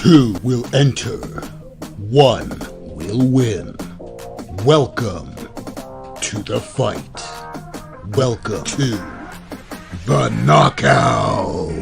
Two will enter. One will win. Welcome to the fight. Welcome to the knockout.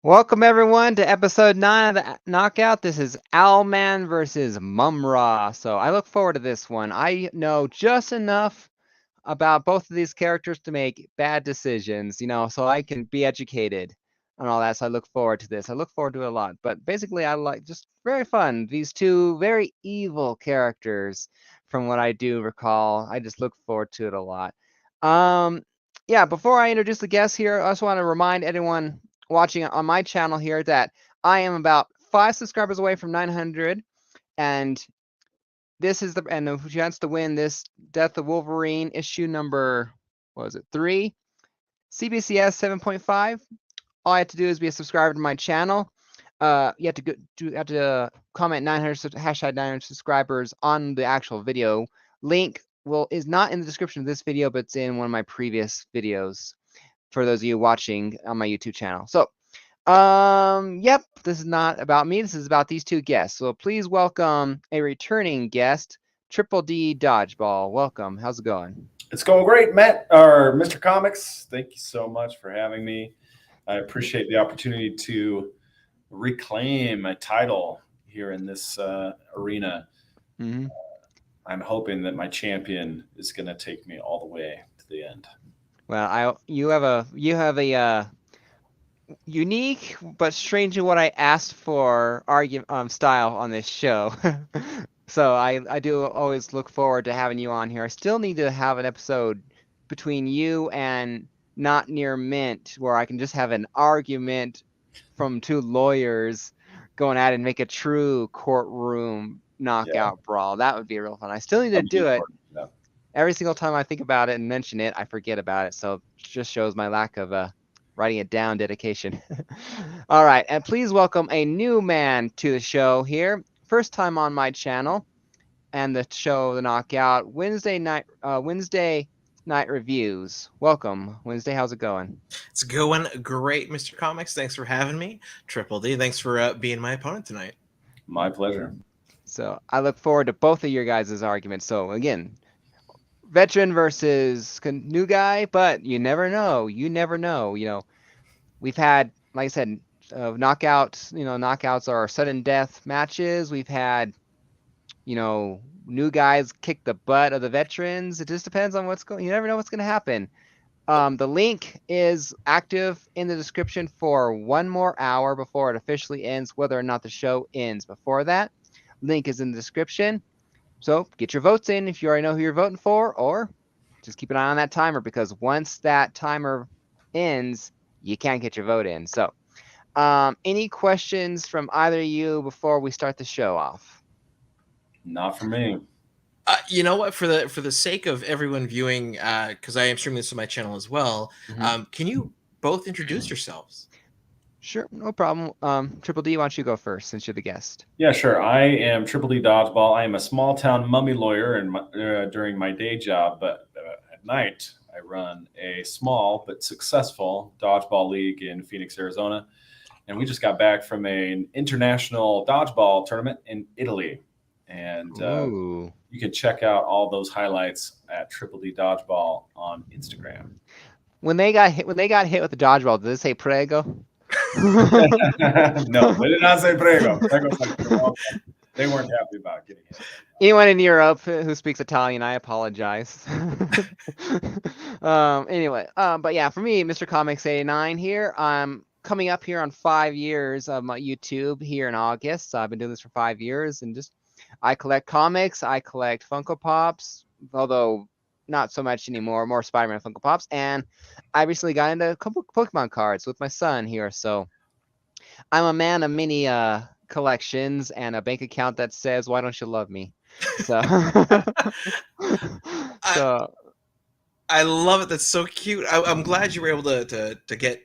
Welcome everyone to episode 9 of the Knockout. This is Owlman versus Mumm-Ra. So I look forward to this one. I know just enough about both of these characters to make bad decisions, so I can be educated on all that. So I look forward to this. I look forward to it a lot. But basically, I like just very fun. These two very evil characters, from what I do recall. I just look forward to it a lot. Yeah, before I introduce the guests here, I just want to remind anyone watching on my channel here that I am about 5 subscribers away from 900, and this is the chance to win this Death of Wolverine issue number 3, CBCS 7.5. All I have to do is be a subscriber to my channel. You have to comment 900 hashtag 900 subscribers on the actual video. Link is not in the description of this video, but it's in one of my previous videos for those of you watching on my YouTube channel. So, yep, this is not about me. This is about these two guests. So please welcome a returning guest, Triple D Dodgeball. Welcome. How's it going? It's going great, Matt, or Mr. Comics. Thank you so much for having me. I appreciate the opportunity to reclaim a title here in this arena. Mm-hmm. I'm hoping that my champion is going to take me all the way to the end. Well, you have a unique but strangely what I asked for style on this show. So I do always look forward to having you on here. I still need to have an episode between you and Not Near Mint where I can just have an argument from two lawyers going at it and make a true courtroom knockout brawl. That would be real fun. I still need to do it. Yeah. Every single time I think about it and mention it, I forget about it. So it just shows my lack of writing it down dedication. All right. And please welcome a new man to the show here. First time on my channel and the show, The Knockout, Wednesday night reviews. Welcome, Wednesday. How's it going? It's going great, Mr. Comics. Thanks for having me. Triple D, thanks for being my opponent tonight. My pleasure. So I look forward to both of your guys' arguments. So again, veteran versus new guy, but you never know. We've had, like I said, knockouts. Knockouts are sudden death matches. We've had, new guys kick the butt of the veterans. It just depends on what's going. You never know what's going to happen. The link is active in the description for 1 more hour before it officially ends, whether or not the show ends before that. Link is in the description. So get your votes in if you already know who you're voting for, or just keep an eye on that timer, because once that timer ends, you can't get your vote in. So any questions from either of you before we start the show off? Not for me. You know what? For the sake of everyone viewing, because I am streaming this on my channel as well, can you both introduce yourselves? Sure, no problem. Triple D, why don't you go first since you're the guest? Yeah, sure. I am Triple D Dodgeball. I am a small town mummy lawyer during my day job, but at night I run a small but successful dodgeball league in Phoenix, Arizona. And we just got back from an international dodgeball tournament in Italy. And you can check out all those highlights at Triple D Dodgeball on Instagram. When they got hit with the dodgeball, did they say prego? No, they did not say prego. They weren't happy about getting hit. Anyone in Europe who speaks Italian, I apologize. Anyway, but yeah, for me, Mr. Comics 89 here. I'm coming up here on 5 years of my YouTube here in August. So I've been doing this for 5 years, and I collect comics. I collect Funko Pops, although not so much anymore, more Spider-Man Funko Pops. And I recently got into a couple Pokemon cards with my son here. So I'm a man of many collections and a bank account that says, "Why don't you love me?" So, I love it. That's so cute. I'm glad you were able to get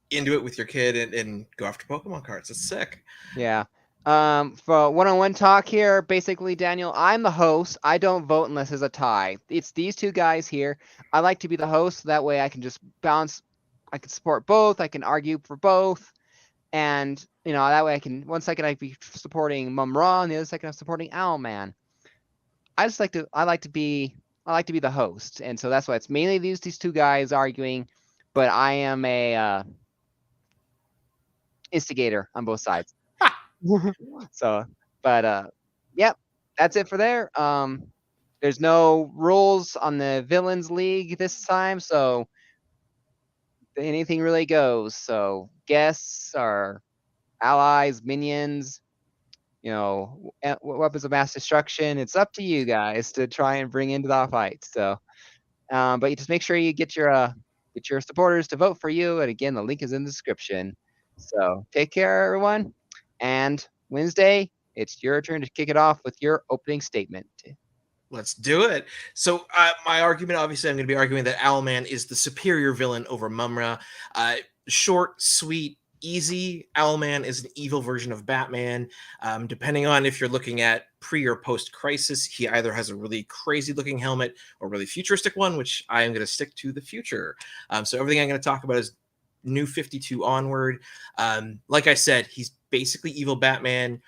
into it with your kid and go after Pokemon cards. It's sick. Yeah. For one-on-one talk here, basically, Daniel, I'm the host. I don't vote unless there's a tie. It's these two guys here. I like to be the host, so that way I can just bounce. I can support both. I can argue for both, and that way I can. One second I be supporting Mumm-Ra, and the other second I'm supporting Owlman. I like to be the host, and so that's why it's mainly these two guys arguing, but I am a instigator on both sides. So, but yep, that's it for there. There's no rules on the Villains League this time, so anything really goes. So guests or allies, minions, weapons of mass destruction. It's up to you guys to try and bring into the fight. So, but you just make sure you get your supporters to vote for you. And again, the link is in the description. So take care, everyone. And Wednesday, it's your turn to kick it off with your opening statement. Let's do it. So my argument, obviously, I'm going to be arguing that Owlman is the superior villain over Mumm-Ra. Short, sweet, easy. Owlman is an evil version of Batman. Depending on if you're looking at pre or post crisis, he either has a really crazy looking helmet or a really futuristic one, which I am going to stick to the future. So everything I'm going to talk about is New 52 onward. Like I said, he's basically evil Batman.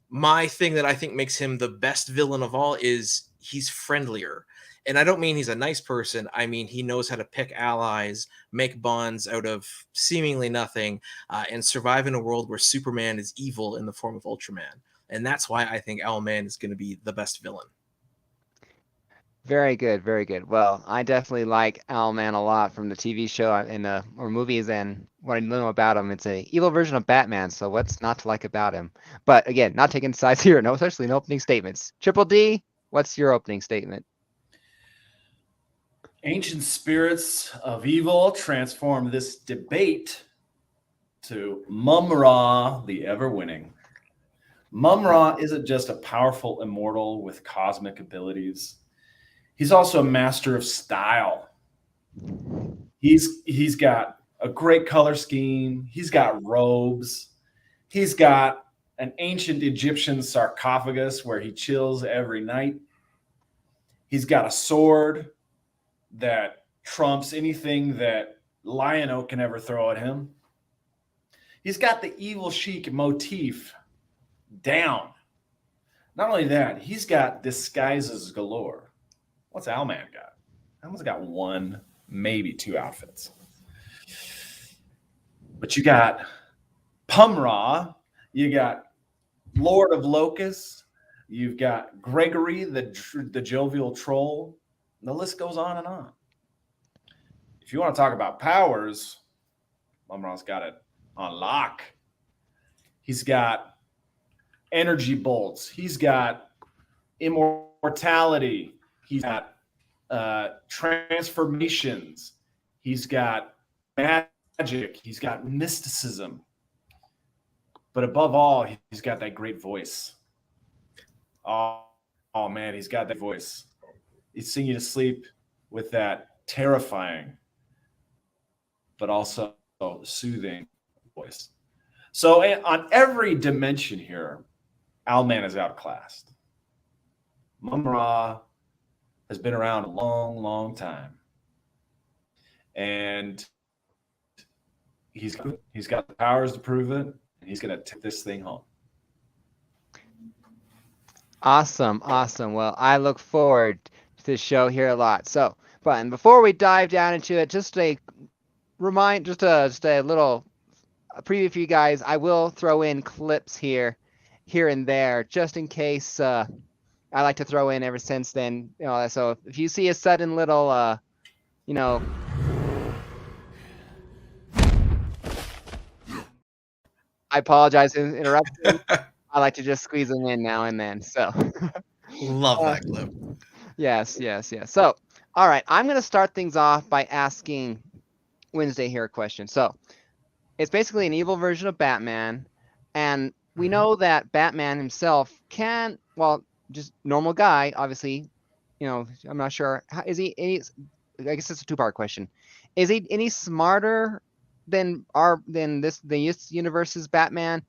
My thing that I think makes him the best villain of all is he's friendlier. And I don't mean he's a nice person. I mean, he knows how to pick allies, make bonds out of seemingly nothing, and survive in a world where Superman is evil in the form of Ultraman. And that's why I think Owlman is going to be the best villain. Very good, very good. Well, I definitely like Owlman a lot from the TV show and or movies, and what I know about him, it's an evil version of Batman. So what's not to like about him? But again, not taking sides here. No, especially no opening statements. Triple D, what's your opening statement? Ancient spirits of evil transform this debate to Mumm-Ra, the ever-winning. Mumm-Ra isn't just a powerful immortal with cosmic abilities. He's also a master of style. He's got a great color scheme. He's got robes. He's got an ancient Egyptian sarcophagus where he chills every night. He's got a sword that trumps anything that Lion-O can ever throw at him. He's got the evil chic motif down. Not only that, he's got disguises galore. What's Owlman got? Owlman's got one, maybe two outfits. But you got Mumm-Ra, you got Lord of Locusts, you've got Gregory, the jovial troll. The list goes on and on. If you want to talk about powers, Mumm-Ra's got it on lock. He's got energy bolts. He's got immortality. He's got transformations. He's got magic. He's got mysticism. But above all, he's got that great voice. Oh man, he's got that voice. He'd sing you to sleep with that terrifying, but also soothing voice. So on every dimension here, Owlman is outclassed. Mumm-Ra has been around a long, long time. And he's got the powers to prove it, and he's going to take this thing home. Awesome, awesome. Well, I look forward to this show here a lot. So, but before we dive down into it, just a little preview for you guys. I will throw in clips here and there, just in case. I like to throw in ever since then. So if you see a sudden little, I apologize for interrupting. I like to just squeeze them in now and then. So love that clip. Yes. So, all right, I'm going to start things off by asking Wednesday here a question. So it's basically an evil version of Batman, and we know that Batman himself can, well, just normal guy, obviously. I'm not sure. Is he any? I guess it's a two-part question. Is he any smarter than this universe's Batman?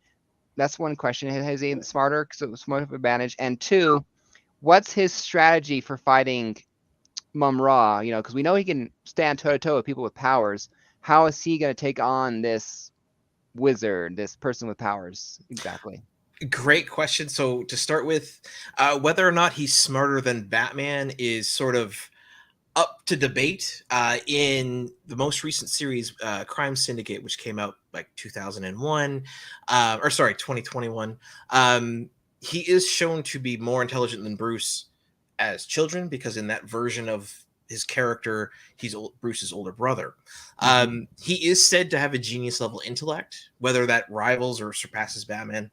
That's one question. Is he smarter? So smarter advantage. And two, what's his strategy for fighting Mumm-Ra? You know, because we know he can stand toe to toe with people with powers. How is he going to take on this wizard, this person with powers? Exactly. Great question. So to start with, whether or not he's smarter than Batman is sort of up to debate. In the most recent series, Crime Syndicate, which came out like 2001, 2021, he is shown to be more intelligent than Bruce as children, because in that version of his character, he's Bruce's older brother. He is said to have a genius level intellect, whether that rivals or surpasses Batman.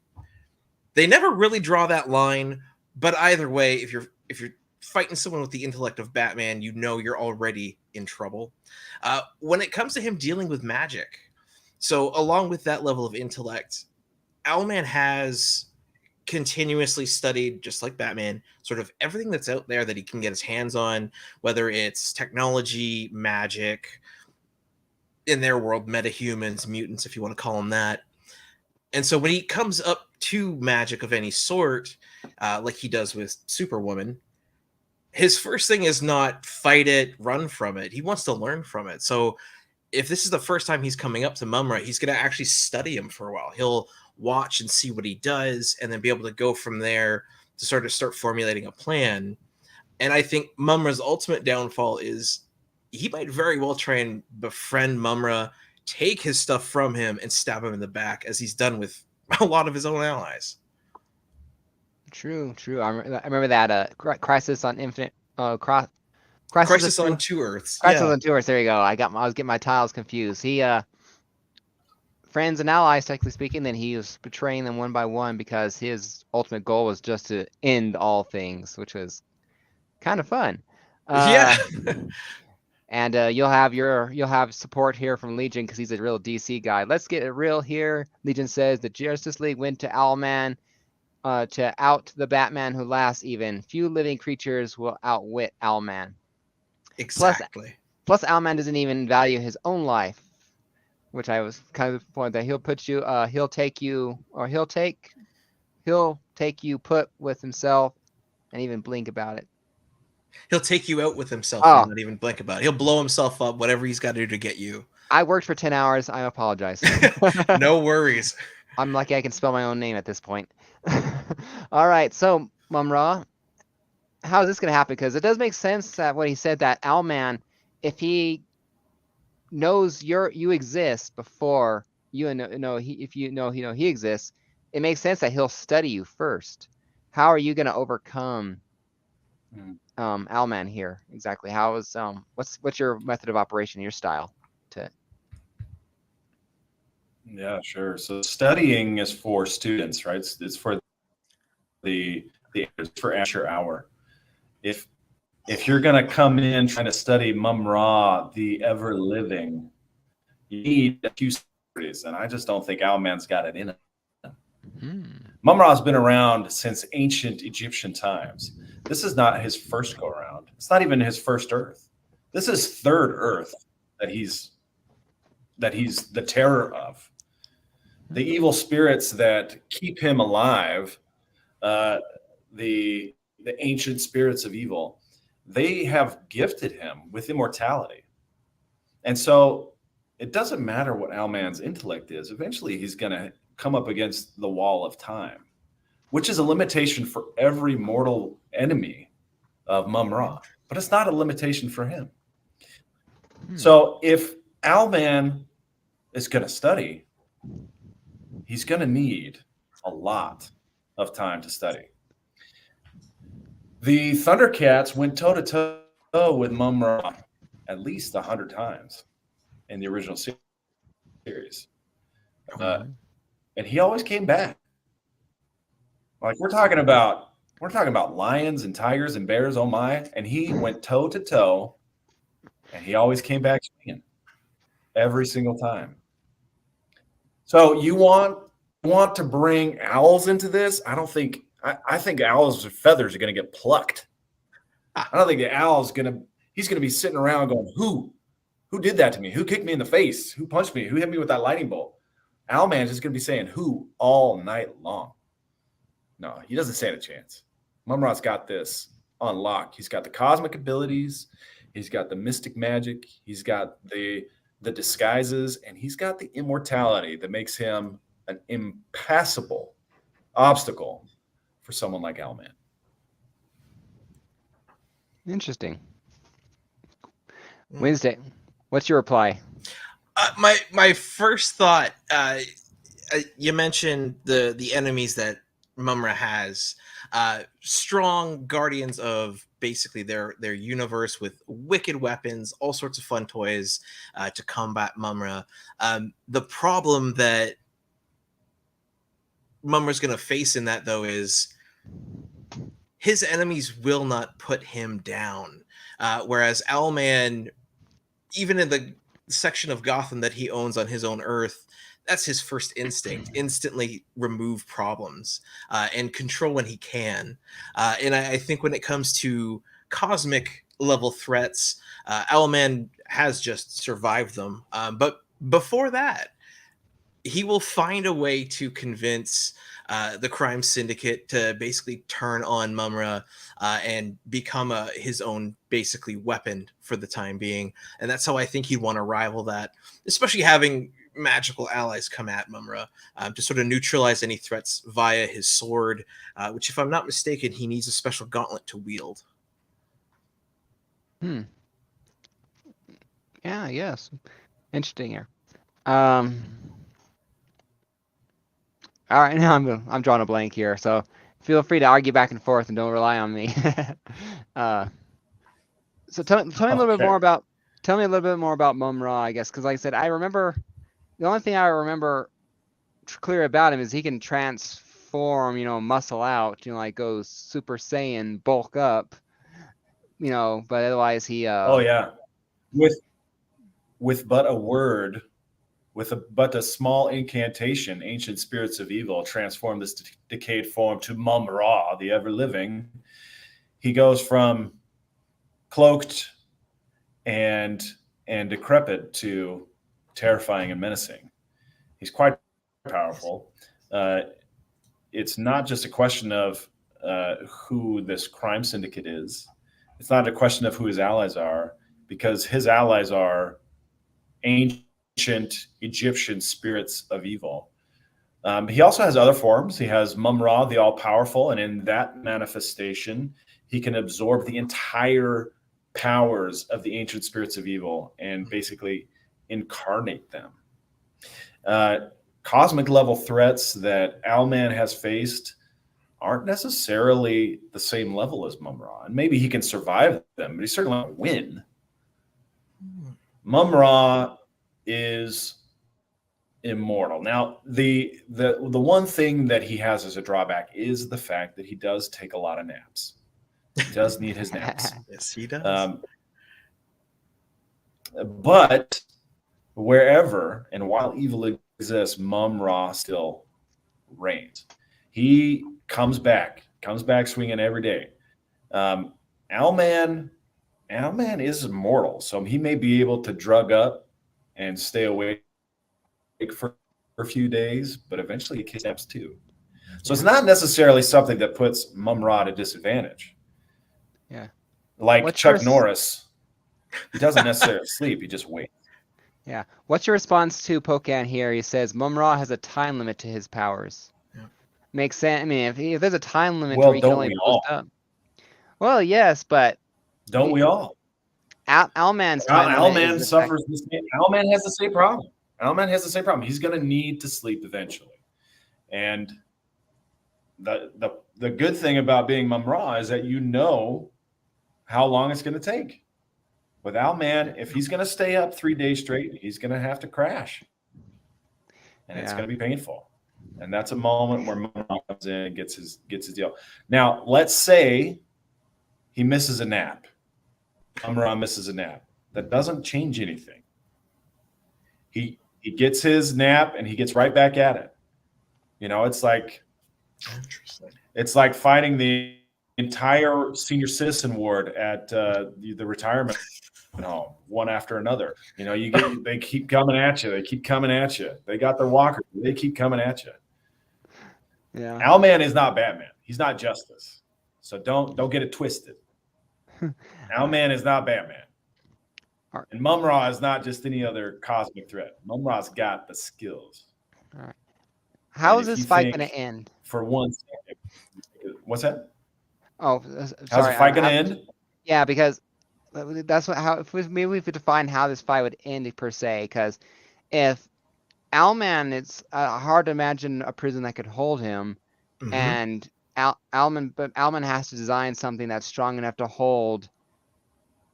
They never really draw that line, but either way, if you're fighting someone with the intellect of Batman, you know you're already in trouble. When it comes to him dealing with magic, so along with that level of intellect, Owlman has continuously studied, just like Batman, sort of everything that's out there that he can get his hands on, whether it's technology, magic, in their world, metahumans, mutants, if you want to call them that. And so when he comes up to magic of any sort, like he does with Superwoman, his first thing is not fight it, run from it. He wants to learn from it. So if this is the first time he's coming up to Mumm-Ra, he's going to actually study him for a while. He'll watch and see what he does, and then be able to go from there to sort of start formulating a plan. And I think Mumm-Ra's ultimate downfall is he might very well try and befriend Mumm-Ra, take his stuff from him, and stab him in the back, as he's done with a lot of his own allies. True. I remember that Crisis on Infinite. Crisis on Two Earths. Crisis on Two Earths. There you go. I was getting my tiles confused. He friends and allies, technically speaking, then he was betraying them one by one, because his ultimate goal was just to end all things, which was kind of fun. Yeah. And you'll have support here from Legion, because he's a real DC guy. Let's get it real here. Legion says the Justice League went to Owlman to out the Batman who laughs even. Few living creatures will outwit Owlman. Exactly. Plus Owlman doesn't even value his own life, which I was kind of the point that he'll take you put with himself and even blink about it. He'll take you out with himself and not even blink about it. He'll blow himself up, whatever he's got to do to get you. I worked for 10 hours. I apologize. No worries. I'm lucky I can spell my own name at this point. All right, so Mumm-Ra, how is this going to happen? Because it does make sense that what he said, that Owlman, if he knows you exist before he exists, it makes sense that he'll study you first. How are you going to overcome Owlman here exactly? How is what's your method of operation, your style to? Yeah, sure. So studying is for students, right? It's for for amateur hour. If you're going to come in trying to study Mumm-Ra, the ever living, you need a few stories, and I just don't think Owlman's got it in him. Mumm-Ra's been around since ancient Egyptian times. This is not his first go around. It's not even his first Earth. This is third Earth that he's the terror of. The evil spirits that keep him alive, the ancient spirits of evil, they have gifted him with immortality. And so it doesn't matter what Owlman's intellect is. Eventually he's going to come up against the wall of time, which is a limitation for every mortal enemy of Mumm-Ra, but it's not a limitation for him. So if Owlman is going to study, he's going to need a lot of time to study. The Thundercats went toe-to-toe with Mumm-Ra at least 100 times in the original series. And he always came back. Like we're talking about lions and tigers and bears, oh my, and he went toe-to-toe, and he always came back swinging every single time. So you want to bring owls into this? I think owls' feathers are going to get plucked. I don't think the owl's he's going to be sitting around going, who did that to me? Who kicked me in the face? Who punched me? Who hit me with that lightning bolt? Owlman is going to be saying who all night long. No, he doesn't stand a chance. Mumm-Ra's got this on lock. He's got the cosmic abilities. He's got the mystic magic. He's got the disguises, and he's got the immortality that makes him an impassable obstacle for someone like Owlman. Interesting. Wednesday, what's your reply? My first thought, you mentioned the enemies that Mumm-Ra has, strong guardians of basically their universe with wicked weapons, all sorts of fun toys to combat Mumm-Ra. The problem that Mumm-Ra's going to face in that, though, is his enemies will not put him down. Whereas Owlman, even in the section of Gotham that he owns on his own Earth, that's his first instinct: instantly remove problems and control when he can. And I think when it comes to cosmic level threats, Owlman has just survived them. But before that, he will find a way to convince the crime syndicate to basically turn on Mumm-Ra and become his own basically weapon for the time being. And that's how I think he'd want to rival that, especially having magical allies come at Mumm-Ra to sort of neutralize any threats via his sword, which, if I'm not mistaken, he needs a special gauntlet to wield. Yeah, yes. Interesting here. All right, now I'm drawing a blank here, so feel free to argue back and forth and don't rely on me. So tell me a little bit more about Mumm-Ra, I guess, because like I said, I remember the only thing I remember clear about him is he can transform, muscle out, like go Super Saiyan, bulk up, but otherwise he. Oh yeah, with but a word. But a small incantation, ancient spirits of evil transform this decayed form to Mumm-Ra, the ever-living. He goes from cloaked and decrepit to terrifying and menacing. He's quite powerful. It's not just a question of who this crime syndicate is. It's not a question of who his allies are, because his allies are ancient Egyptian spirits of evil. He also has other forms. He has Mumm-Ra, the all-powerful, and in that manifestation, he can absorb the entire powers of the ancient spirits of evil and basically incarnate them. Cosmic level threats that Owlman has faced aren't necessarily the same level as Mumm-Ra, and maybe he can survive them, but he certainly won't win. Mumm-Ra is immortal. Now, the one thing that he has as a drawback is the fact that he does take a lot of naps. He does need his naps. Yes, he does. But wherever and while evil exists, Mumm-Ra still reigns. He comes back swinging every day. Owlman is immortal, so he may be able to drug up and stay awake for a few days, but eventually he kidnaps too. So it's not necessarily something that puts Mumm-Ra at a disadvantage. Yeah. Like Chuck Norris, he doesn't necessarily sleep, he just waits. Yeah. What's your response to Pocan here? He says Mumm-Ra has a time limit to his powers. Yeah. Makes sense. I mean, if there's a time limit where he can only boost up. Well, yes, but don't we all? Owlman's time Owlman suffers the same. Owlman has the same problem. Owlman has the same problem. He's going to need to sleep eventually. And the good thing about being Mumm-Ra is that you know how long it's going to take. With Owlman, if he's going to stay up 3 days straight, he's going to have to crash. And it's going to be painful. And that's a moment where Mumm-Ra comes in and gets his deal. Now, let's say he misses a nap. Mumm-Ra misses a nap. That doesn't change anything. He gets his nap and he gets right back at it. It's like fighting the entire senior citizen ward at the retirement one after another. They keep coming at you. They keep coming at you. They got their walker. They keep coming at you. Yeah. Owlman is not Batman. He's not Justice. So don't get it twisted. Owlman is not Batman. Right. And Mumm-Ra is not just any other cosmic threat. Mumm-Ra's got the skills. All right. How is if this you fight think going to end? For 1 second. What's that? Oh, How's sorry. the fight going to end? Yeah, because that's maybe we could define how this fight would end per se. Because if Owlman, it's hard to imagine a prison that could hold him, and Owlman has to design something that's strong enough to hold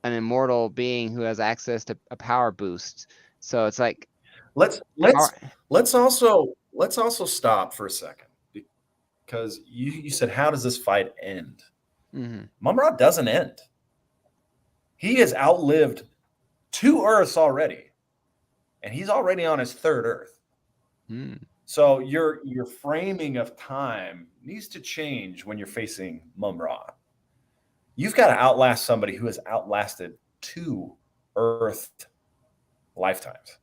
an immortal being who has access to a power boost. So it's like let's also stop for a second, because you said, how does this fight end? Mumm-Ra doesn't end. He has outlived 2 Earths already, and he's already on his 3rd Earth. So your framing of time needs to change when you're facing Mumm-Ra. You've got to outlast somebody who has outlasted 2 Earth lifetimes.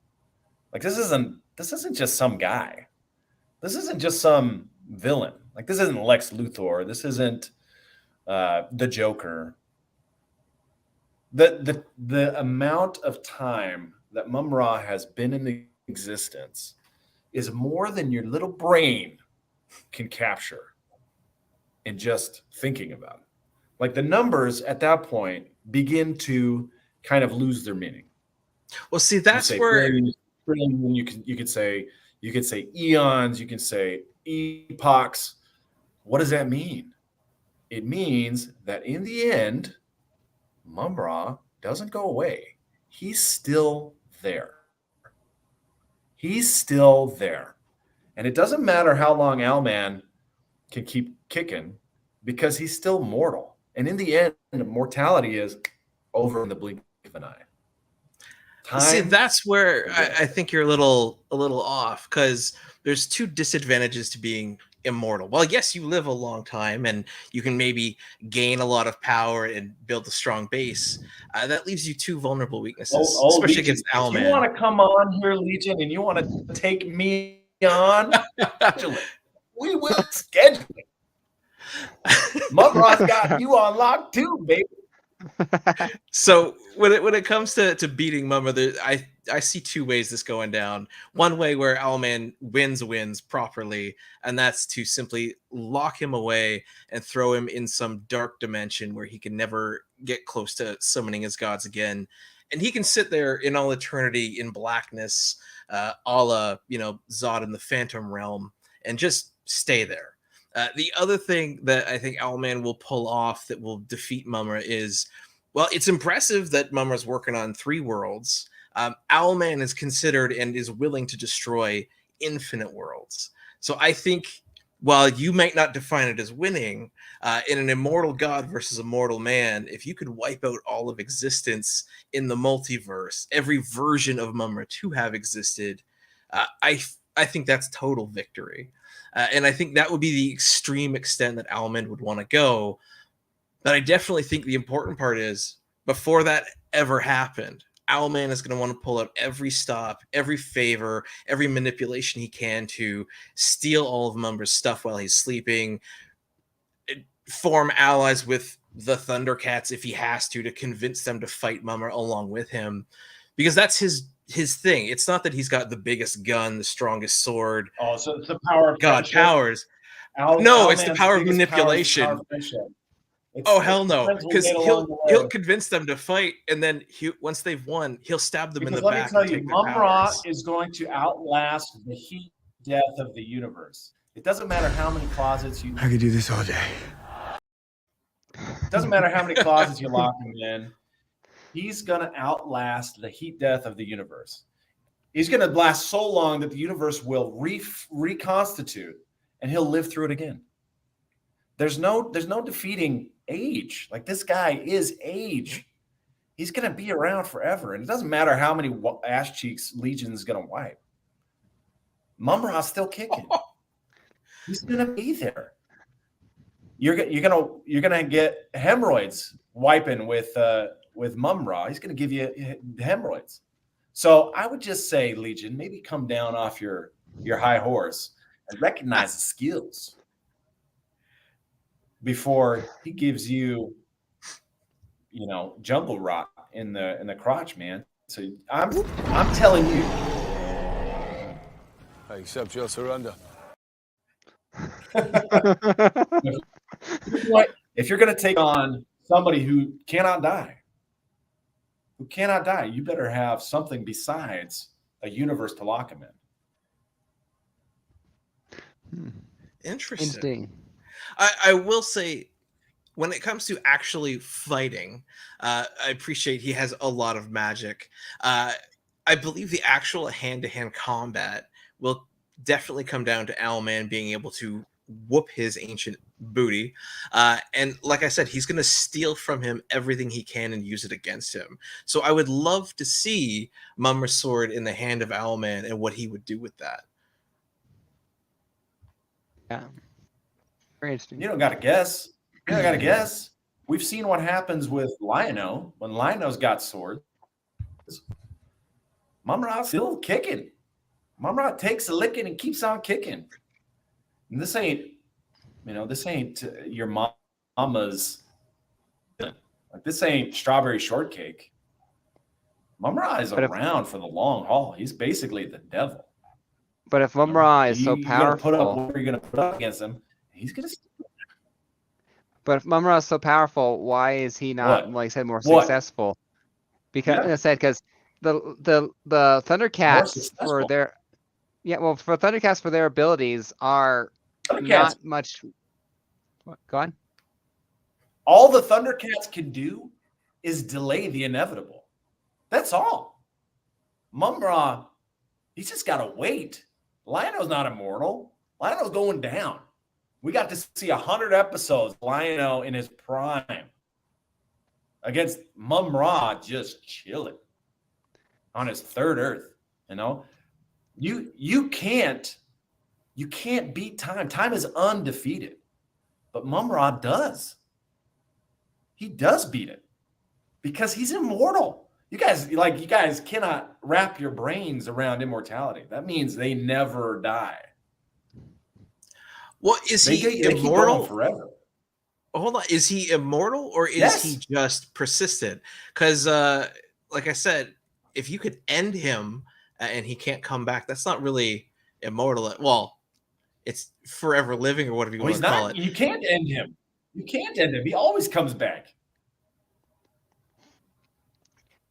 Like this isn't just some guy. This isn't just some villain. Like this isn't Lex Luthor. This isn't the Joker. The amount of time that Mumm-Ra has been in existence is more than your little brain can capture in just thinking about it. Like the numbers at that point begin to kind of lose their meaning. Well, see, that's where you could say eons, you can say epochs. What does that mean? It means that in the end, Mumm-Ra doesn't go away. He's still there. He's still there. And it doesn't matter how long Owlman can keep kicking, because he's still mortal. And in the end, mortality is over in the blink of an eye. See, that's where I think you're a little off, because there's 2 disadvantages to being immortal. Well, yes, you live a long time and you can maybe gain a lot of power and build a strong base. That leaves you 2 vulnerable weaknesses, especially Legion, against Owlman. If you want to come on here, Legion, and you want to take me on, we will schedule it. Mumm-Ra's got you on lock too, baby. So when it comes to beating Mumm-Ra, I see 2 ways this going down. One way where Owlman wins properly, and that's to simply lock him away and throw him in some dark dimension where he can never get close to summoning his gods again, and he can sit there in all eternity in blackness, a la Zod in the Phantom Realm, and just stay there. The other thing that I think Owlman will pull off that will defeat Mumm-Ra is, well, it's impressive that Mumm-Ra's working on 3 worlds. Owlman is considered and is willing to destroy infinite worlds. So I think, while you might not define it as winning, in an immortal god versus a mortal man, if you could wipe out all of existence in the multiverse, every version of Mumm-Ra to have existed, I think that's total victory. And I think that would be the extreme extent that Owlman would want to go. But I definitely think the important part is, before that ever happened, Owlman is going to want to pull out every stop, every favor, every manipulation he can to steal all of Mumm-Ra's stuff while he's sleeping, form allies with the Thundercats if he has to convince them to fight Mumm-Ra along with him, because that's his thing. It's not that he's got the biggest gun, the strongest sword. Oh, so it's the power of God friendship. No, Owlman's it's the power of manipulation. Oh, hell no, because he'll convince them to fight, and then once they've won, he'll stab them in the back. Let me tell you, Mumm-Ra is going to outlast the heat death of the universe. It doesn't matter how many closets you... I could do this all day. It doesn't matter how many closets you lock him in. He's going to outlast the heat death of the universe. He's going to last so long that the universe will reconstitute, and he'll live through it again. There's no defeating age. Like, this guy is age. He's going to be around forever, and it doesn't matter how many ass cheeks Legion is going to wipe. Mumm-Ra's still kicking. He's going to be there. You're gonna get hemorrhoids wiping with with Mumm-Ra, he's going to give you hemorrhoids. So I would just say, Legion, maybe come down off your high horse and recognize the skills before he gives you, jungle rock in the crotch, man. So I'm telling you. I accept your surrender. If you're going to take on somebody who cannot die, you better have something besides a universe to lock him in. Interesting. I will say, when it comes to actually fighting, I appreciate he has a lot of magic. I believe the actual hand-to-hand combat will definitely come down to Owlman being able to whoop his ancient booty. And like I said, he's going to steal from him everything he can and use it against him. So I would love to see Mumm-Ra's sword in the hand of Owlman and what he would do with that. Yeah. Very interesting. You don't got to guess. We've seen what happens with Lion-O. When Lion-O's got swords, Mumm-Ra's still kicking. Mumm-Ra takes a licking and keeps on kicking. And this ain't your mama's. Like, this ain't strawberry shortcake. Mumm-Ra is around for the long haul. He's basically the devil. But if Mumm-Ra is so You're powerful, gonna put up what you're gonna put up against him. He's gonna. But if Mumm-Ra is so powerful, why is he not, like I said, more successful? Because I said, because the Thundercats for their Thundercats for their abilities are not much. What? Go on. All the Thundercats can do is delay the inevitable. That's all. Mumm-Ra, he's just got to wait. Lion-O's not immortal. Lion-O's going down. We got to see 100 episodes of Lion-O in his prime against Mumm-Ra just chilling on his third Earth. You can't beat time. Time is undefeated, but Mumm-Ra does. He does beat it because he's immortal. You guys cannot wrap your brains around immortality. That means they never die. Well, is he immortal? Keep going forever. Hold on. Is he immortal or is he just persistent? Because, like I said, if you could end him and he can't come back, that's not really immortal. Well, it's forever living or whatever you want to call it. You can't end him. He always comes back.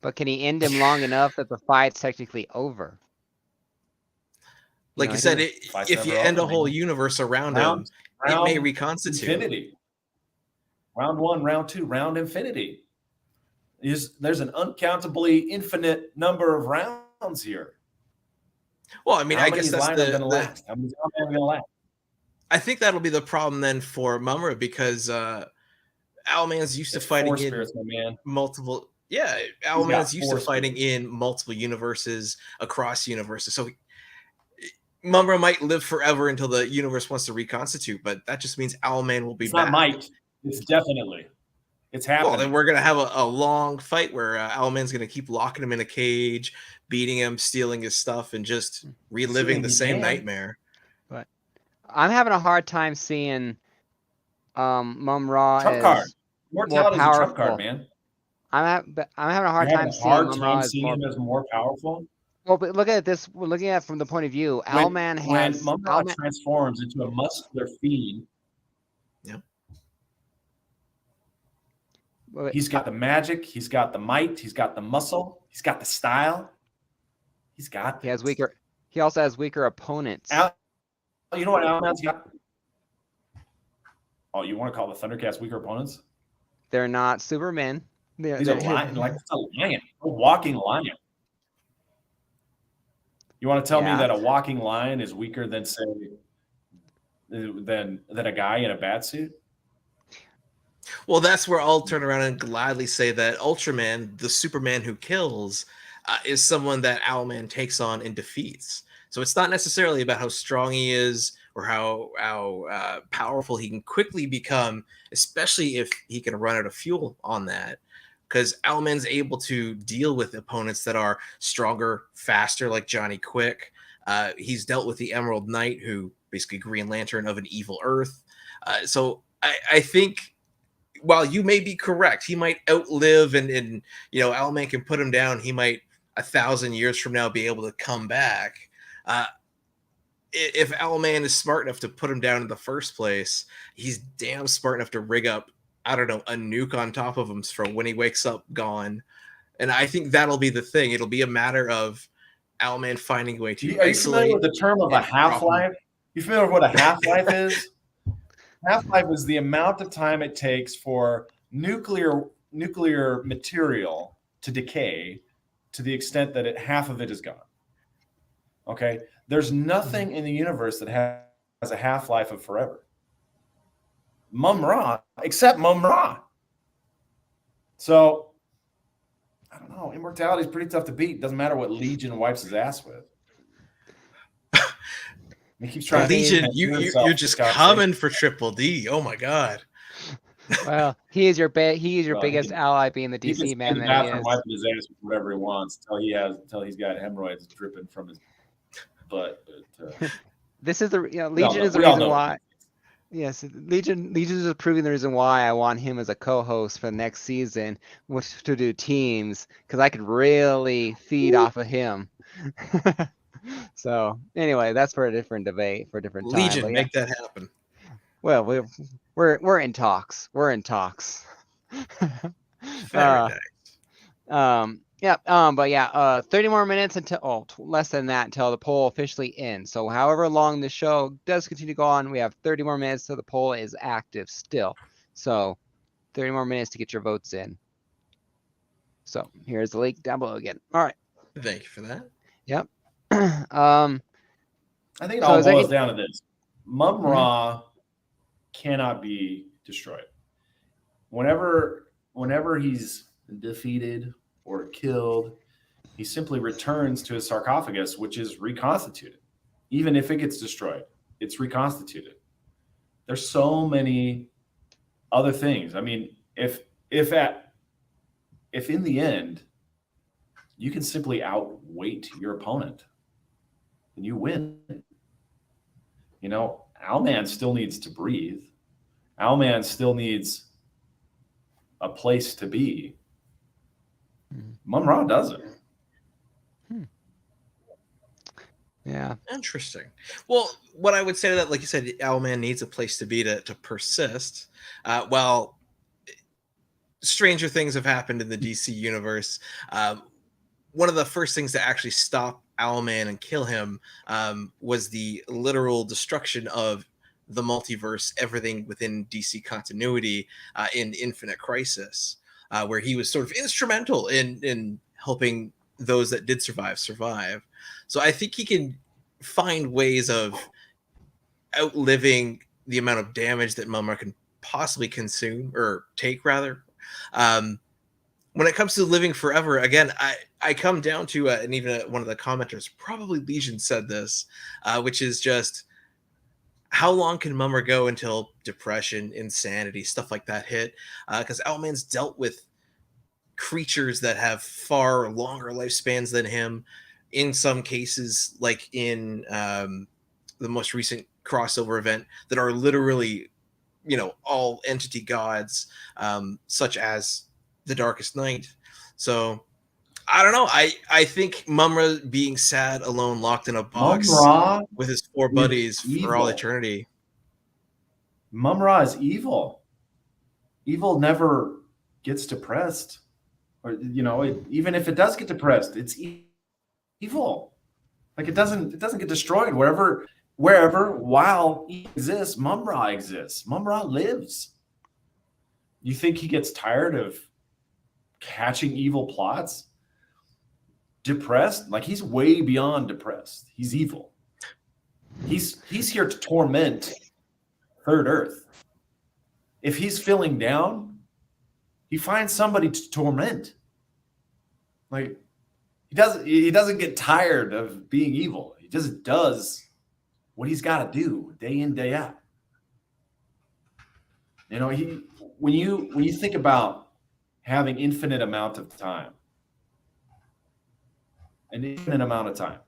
But can he end him long enough that the fight's technically over? Like you said, if you end a whole universe around him, it may reconstitute. Infinity. Round 1, round 2, round infinity. There's an uncountably infinite number of rounds here. Well, I mean, I guess that's going to last. How many going to last? I think that'll be the problem then for Mumm-Ra because Owlman's used to fighting in multiple. Yeah, Owlman's used to fighting in multiple universes across universes. So Mumm-Ra might live forever until the universe wants to reconstitute, but that just means Owlman will be back. Not might. It's definitely. It's happening. Well, then we're going to have a long fight where Owlman's going to keep locking him in a cage, beating him, stealing his stuff, and just reliving the same nightmare. But I'm having a hard time seeing Mumm-Ra Trump as card. more Mortality's powerful. A Trump card, man. I'm having a hard time seeing Mumm-Ra as more powerful. Well, but look at this. We're looking at it from the point of view. Owlman has when Mumm-Ra transforms into a muscular fiend. Yeah. He's got the magic. He's got the might. He's got the muscle. He's got the style. He's got. He has weaker. He also has weaker opponents. You know what Owlman's got? Oh, you want to call the Thundercats weaker opponents? They're not Supermen. He's a lion, it's a lion, a walking lion. You want to tell me that a walking lion is weaker than, say, than a guy in a bat suit? Well, that's where I'll turn around and gladly say that Ultraman, the Superman who kills, is someone that Owlman takes on and defeats. So it's not necessarily about how strong he is or how powerful he can quickly become, especially if he can run out of fuel on that. because Owlman's able to deal with opponents that are stronger, faster, like Johnny Quick. He's dealt with the Emerald Knight, who basically Green Lantern of an evil Earth. So I think while you may be correct, he might outlive and Owlman can put him down. He might 1,000 years from now be able to come back. If Owlman is smart enough to put him down in the first place, he's damn smart enough to rig up, I don't know, a nuke on top of him from when he wakes up gone. And I think that'll be the thing. It'll be a matter of Owlman finding a way to Are you familiar with the term of a half-life? You familiar with what a half-life is? Half-life is the amount of time it takes for nuclear material to decay to the extent that half of it is gone. Okay? There's nothing in the universe that has a half-life of forever. Mumm-Ra, except Mumm-Ra. So, I don't know. Immortality is pretty tough to beat. Doesn't matter what Legion wipes his ass with. He keeps trying. Legion, you're just coming for Triple D. Oh my god. Well, he is your biggest ally, being the DC man that he is. Wiping his ass with whatever he wants until he's got hemorrhoids dripping from his butt. But, this is Legion is the reason why. Yes, Legion is proving the reason why I want him as a co-host for the next season, which to do teams, because I could really feed off of him. So anyway, that's for a different debate for a different time. Legion, make that happen. Well, we're in talks. We're in talks. Very nice. But yeah, 30 more minutes until less than that until the poll officially ends. So however long the show does continue to go on, we have 30 more minutes so the poll is active still. So 30 more minutes to get your votes in. So here's the link down below again. All right. Thank you for that. Yep. I think it all boils down to this. Mumm-Ra cannot be destroyed. Whenever he's defeated or killed, he simply returns to his sarcophagus, which is reconstituted. Even if it gets destroyed, it's reconstituted. There's so many other things. I mean, if in the end you can simply outweight your opponent, then you win. Owlman still needs to breathe. Owlman still needs a place to be. Mumm-Ra doesn't. Yeah. Interesting. Well, what I would say to that, like you said, Owlman needs a place to be to persist. Well, stranger things have happened in the DC universe. One of the first things to actually stop Owlman and kill him was the literal destruction of the multiverse, everything within DC continuity in Infinite Crisis, where he was sort of instrumental in helping those that did survive. So I think he can find ways of outliving the amount of damage that Mumm-Ra can possibly consume or take, rather. When it comes to living forever, again, I come down to, and even one of the commenters, probably Legion, said this, which is just, how long can Mumm-Ra go until depression, insanity, stuff like that hit? Because Owlman's dealt with creatures that have far longer lifespans than him. In some cases, like in the most recent crossover event, that are literally, all entity gods, such as the Darkest Night. So I don't know. I think Mumm-Ra being sad, alone, locked in a box with his four buddies for all eternity. Mumm-Ra is evil. Evil never gets depressed, or even if it does get depressed, it's evil. Like it doesn't get destroyed. Wherever while he exists, Mumm-Ra exists. Mumm-Ra lives. You think he gets tired of catching evil plots? Depressed? Like, he's way beyond depressed. He's evil. He's here to torment Third Earth. If he's feeling down, he finds somebody to torment. Like, he doesn't get tired of being evil. He just does what he's got to do day in, day out. When you think about having infinite amount of time. An infinite amount of time.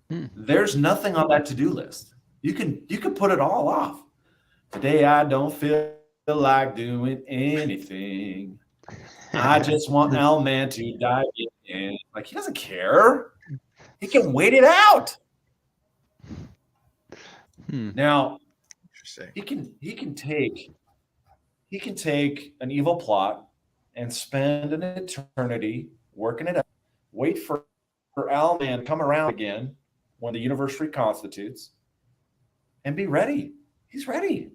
There's nothing on that to-do list. You can put it all off. Today I don't feel like doing anything. I just want Owlman to dive in. Like, he doesn't care. He can wait it out. Now, he can take an evil plot and spend an eternity working it out. Wait for Owlman to come around again when the universe reconstitutes, and be ready. He's ready.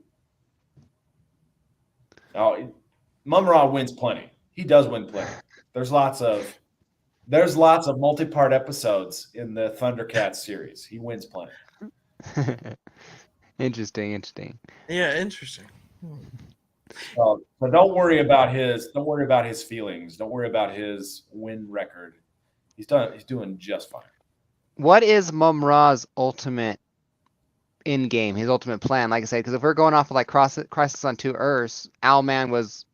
Now, Mumm-Ra wins plenty. He does win plenty. There's lots of multi-part episodes in the Thundercats series. He wins plenty. Interesting. Yeah, interesting. So don't worry about his feelings. Don't worry about his win record. He's doing just fine. What is Mumm-Ra's ultimate in game? His ultimate plan, like I said, because if we're going off of like Crisis on Two Earths, Owlman was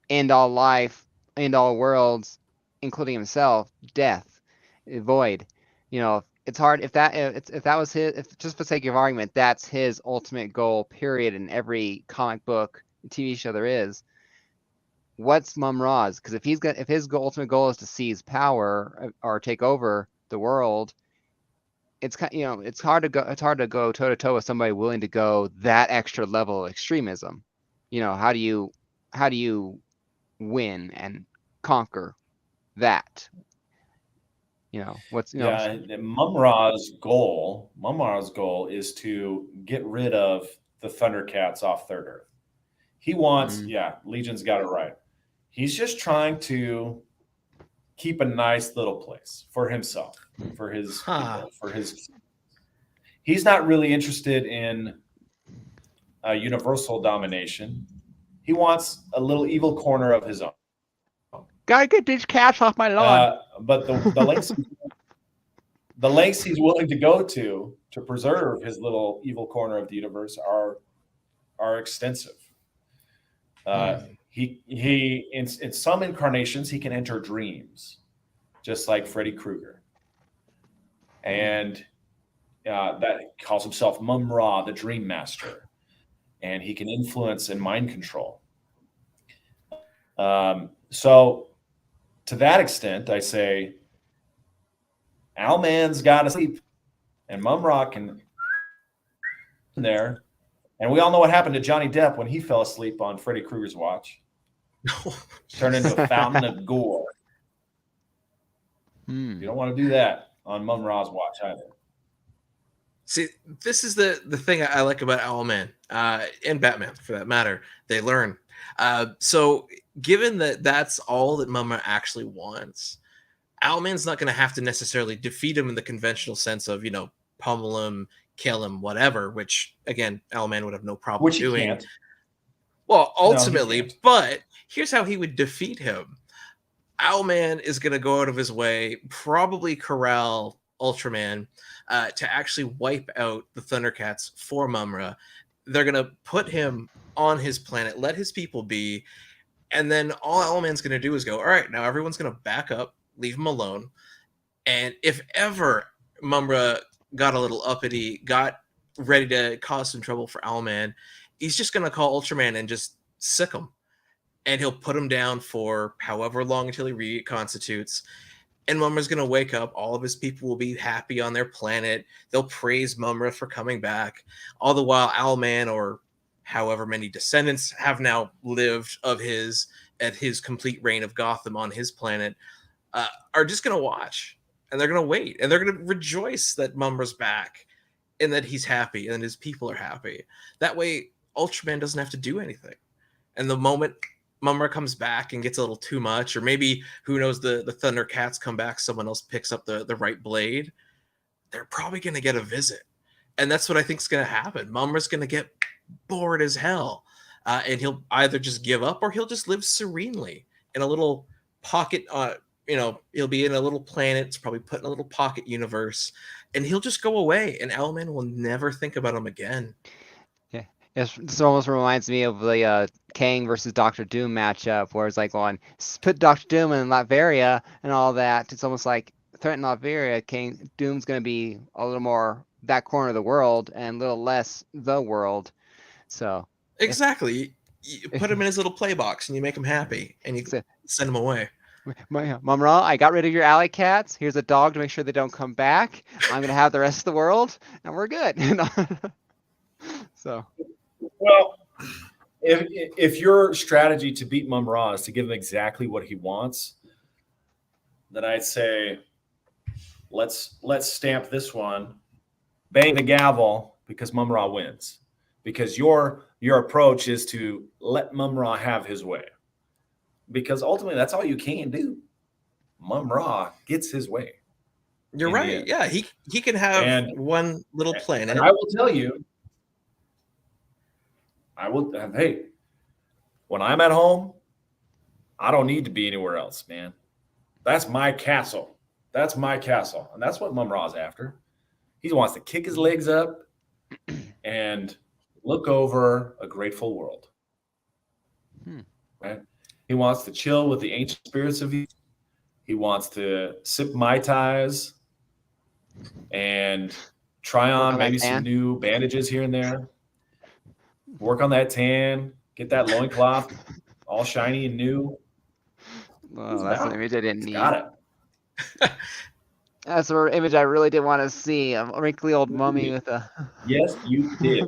end all life, end all worlds, including himself, death, void. It's hard if that was his. If just for the sake of argument, that's his ultimate goal. Period. In every comic book, TV show there is. What's Mumm-Ra's? Because if his ultimate goal is to seize power or take over the world, it's hard to go toe to toe with somebody willing to go that extra level of extremism. How do you win and conquer that? Mumm-Ra's goal is to get rid of the Thundercats off Third Earth. He wants, Legion's got it right. He's just trying to keep a nice little place for himself, for his people, for his. He's not really interested in universal domination. He wants a little evil corner of his own. Gotta get these cats off my lawn. But the lengths he's willing to go to preserve his little evil corner of the universe are extensive. He in some incarnations he can enter dreams, just like Freddy Krueger, and that calls himself Mumm-Ra, the Dream Master, and he can influence and mind control. So to that extent, I say Owlman's got to sleep, and Mumm-Ra can in there. And we all know what happened to Johnny Depp when he fell asleep on Freddy Krueger's watch. Turned into a fountain of gore. You don't want to do that on Mumm-Ra's watch either. See, this is the thing I like about Owlman and Batman, for that matter. They learn. So given that that's all that Mumm-Ra actually wants, Owlman's not going to have to necessarily defeat him in the conventional sense of, pummel him, kill him, whatever, which, again, Owlman would have no problem doing. Can't. Well, ultimately, but here's how he would defeat him. Owlman is going to go out of his way, probably corral Ultraman, to actually wipe out the Thundercats for Mumm-Ra. They're going to put him on his planet, let his people be, and then all Owlman's going to do is go, all right, now everyone's going to back up, leave him alone, and if ever Mumm-Ra got a little uppity, got ready to cause some trouble for Owlman, he's just going to call Ultraman and just sick him. And he'll put him down for however long until he reconstitutes. And Mumm-Ra's going to wake up. All of his people will be happy on their planet. They'll praise Mumm-Ra for coming back. All the while, Owlman, or however many descendants have now lived of his at his complete reign of Gotham on his planet, are just going to watch. And they're going to wait. And they're going to rejoice that Mumm-Ra's back and that he's happy and his people are happy. That way, Ultraman doesn't have to do anything. And the moment Mumm-Ra comes back and gets a little too much, or maybe, who knows, the Thundercats come back, someone else picks up the right blade, they're probably going to get a visit. And that's what I think is going to happen. Mumm-Ra's going to get bored as hell. And he'll either just give up or he'll just live serenely in a little pocket, he'll be in a little planet. It's probably put in a little pocket universe. And he'll just go away. And Owlman will never think about him again. This almost reminds me of the Kang versus Doctor Doom matchup, where it's like going put Doctor Doom in Latveria and all that. It's almost like threaten Latveria. Doom's going to be a little more that corner of the world and a little less the world. So Exactly. You put him in his little play box and you make him happy and you send him away. Mumm-Ra, I got rid of your alley cats. Here's a dog to make sure they don't come back. I'm gonna have the rest of the world, and we're good. So, well, if your strategy to beat Mumm-Ra is to give him exactly what he wants, then I'd say let's stamp this one, bang the gavel, because Mumm-Ra wins. Because your approach is to let Mumm-Ra have his way. Because ultimately, that's all you can do. Mumm-Ra gets his way. You're right. Yeah, he can have one little planet. And I will tell you, hey, when I'm at home, I don't need to be anywhere else, man. That's my castle. That's my castle. And that's what Mumm-Ra's after. He wants to kick his legs up and look over a grateful world. Right? He wants to chill with the ancient spirits of you. He wants to sip Mai Tais and try on maybe some new bandages here and there. Work on that tan. Get that loincloth all shiny and new. Well, that's an image I didn't need. Got it. That's an image I really did want to see. A wrinkly old mummy with a... Yes, you did.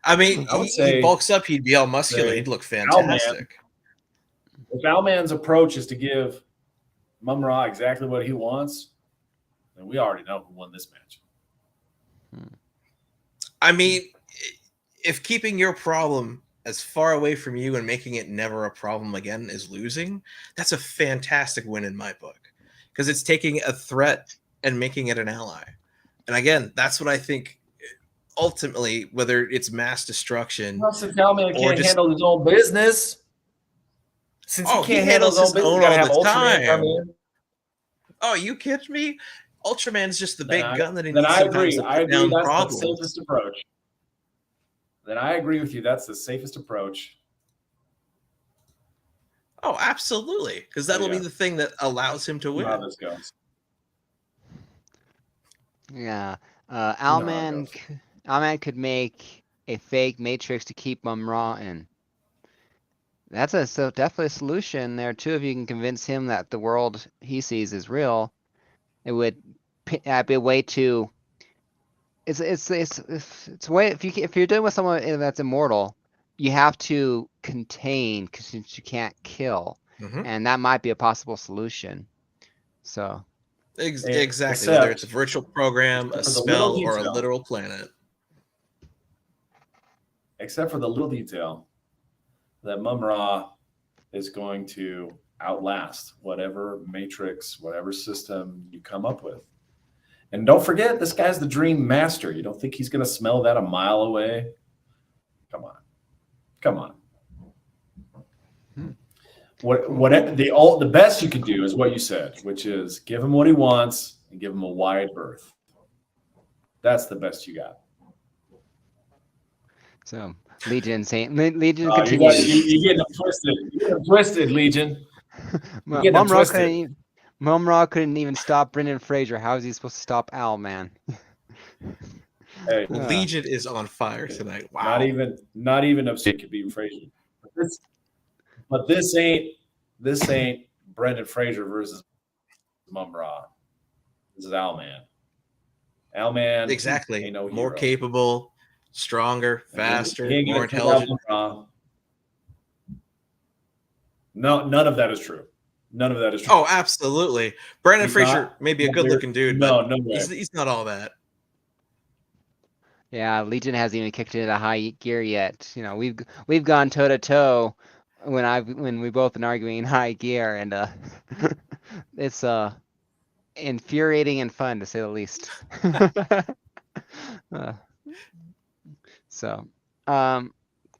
I mean, he bulks up, he'd be all muscular. He'd look fantastic. If Owlman's approach is to give Mumm-Ra exactly what he wants, then we already know who won this match. I mean, if keeping your problem as far away from you and making it never a problem again is losing, that's a fantastic win in my book. Because it's taking a threat and making it an ally. And again, that's what I think ultimately, whether it's mass destruction. Well, since Owlman can't handle his own business. Since he can't handle his own business, all have the Ultraman come time. in. Oh, you kidding me? Ultraman's just the big gun that he Then needs I sometimes agree. to I put agree. down That's problems. the safest approach. Then I agree with you. That's the safest approach. Oh, absolutely. Because that'll be the thing that allows him to win. How this goes. Yeah. Owlman could make a fake Matrix to keep Mumm-Ra in. That's definitely a solution there too. If you can convince him that the world he sees is real, it would be a way to. It's a way if you're dealing with someone that's immortal, you have to contain because you can't kill, and that might be a possible solution. So. Exactly. Whether it's a virtual program, a spell, or a literal planet. Except for the little detail that Mumm-Ra is going to outlast whatever matrix, whatever system you come up with. And don't forget, this guy's the dream master. You don't think he's going to smell that a mile away? Come on. Come on. The best you can do is what you said, which is give him what he wants and give him a wide berth. That's the best you got. So Legion continues. You're getting them twisted. You're getting them twisted, Legion. Mumm-Ra couldn't even stop Brendan Fraser. How is he supposed to stop Owlman? Hey, Legion is on fire tonight. Wow. Not even upset could be Fraser. But this ain't Brendan Fraser versus Mumm-Ra. This is Owlman. Owlman, exactly. No more hero. capable, stronger, faster, more intelligent. No, none of that is true. None of that is true. Oh, absolutely. Brendan Fraser may be a good-looking dude, but he's not all that. Yeah, Legion hasn't even kicked into high gear yet. You know, we've gone toe to toe when we both been arguing in high gear, and it's infuriating and fun to say the least.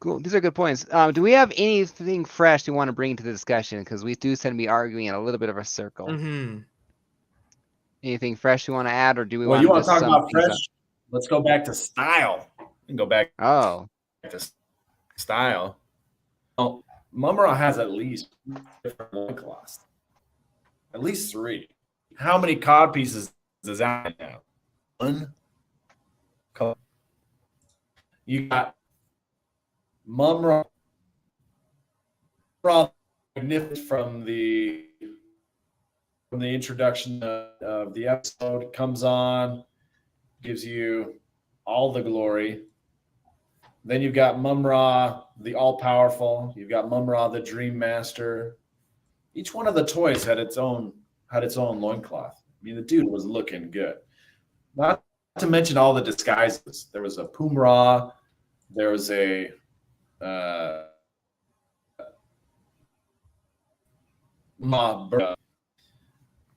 Cool. These are good points. Do we have anything fresh you want to bring to the discussion? Because we do tend to be arguing in a little bit of a circle. Mm-hmm. Anything fresh you want to add, or do we want to talk about fresh? Let's go back to style and go back. Oh, the style. Well, Mumm-Ra has at least different loincloths. At least 3. How many cod pieces does that have? 1. You got Mumm-Ra magnificent from the introduction of the episode. Comes on, gives you all the glory. Then you've got Mumm-Ra, the all-powerful. You've got Mumm-Ra, the Dream Master. Each one of the toys had its own loincloth. I mean, the dude was looking good. Not to mention all the disguises. There was a Mumm-Ra. There was a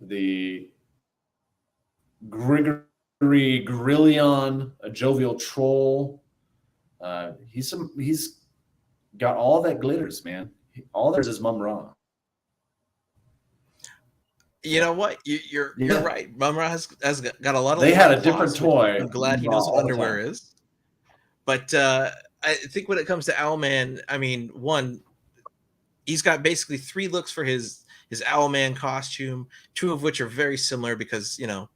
the Grigory Grillion, a jovial troll. He's got all that glitters, man. All there's is Mumm-Ra. You know what? You're right. Mumm-Ra has got a lot of. They had a different toy. I'm glad he knows what underwear is. But I think when it comes to Owlman, I mean, one, he's got basically 3 looks for his Owlman costume, 2 of which are very similar because, you know,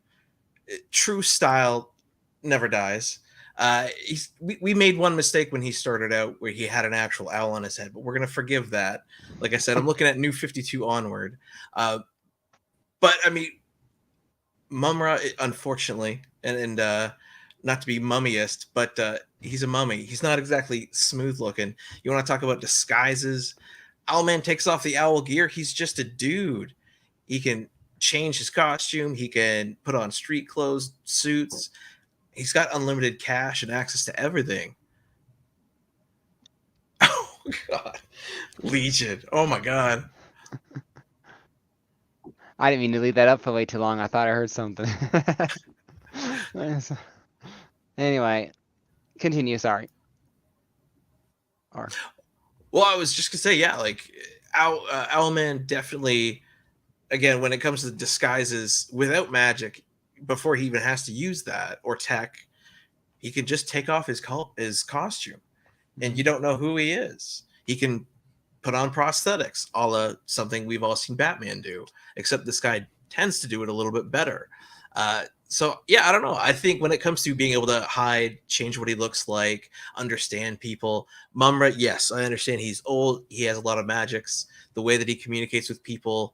true style never dies. We made one mistake when he started out where he had an actual owl on his head, but we're going to forgive that. Like I said, I'm looking at New 52 onward. But I mean, Mumm-Ra, unfortunately, and not to be mummyist, but he's a mummy. He's not exactly smooth looking. You want to talk about disguises? Owlman takes off the owl gear. He's just a dude. He can change his costume. He can put on street clothes, suits. He's got unlimited cash and access to everything. Oh, God. Legion. Oh, my God. I didn't mean to leave that up for way too long. I thought I heard something. Anyway, continue. Sorry. Well, I was just gonna say, yeah, like Owlman definitely. Again, when it comes to disguises, without magic, before he even has to use that or tech, he can just take off his costume, and you don't know who he is. He can put on prosthetics, a la something we've all seen Batman do, except this guy tends to do it a little bit better. So, yeah, I don't know. I think when it comes to being able to hide, change what he looks like, understand people, Mumm-Ra, yes, I understand he's old. He has a lot of magics. The way that he communicates with people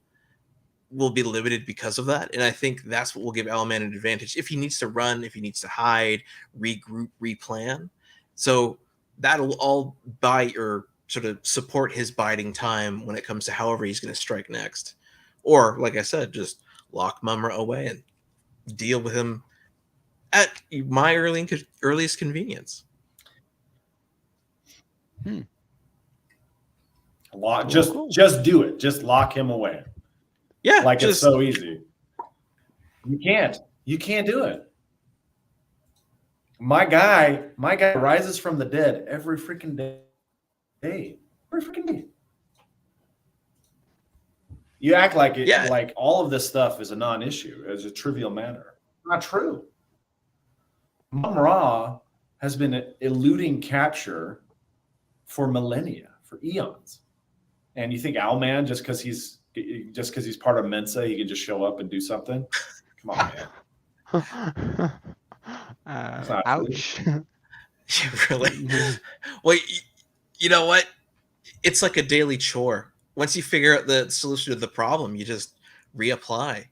will be limited because of that. And I think that's what will give Owlman an advantage. If he needs to run, if he needs to hide, regroup, replan. So that'll all buy or sort of support his biding time when it comes to however he's going to strike next. Or, like I said, just lock Mumm-Ra away and deal with him at my earliest convenience. Just do it. Just lock him away. Yeah, like it's so easy. You can't do it. My guy rises from the dead every freaking day. Every freaking day. You act like it, like all of this stuff is a non-issue, as a trivial matter. Not true. Mumm-Ra has been eluding capture for millennia, for eons. And you think Owlman, just because he's part of Mensa, he can just show up and do something? Come on, man. Ouch. Really? Well, you know what? It's like a daily chore. Once you figure out the solution to the problem, you just reapply,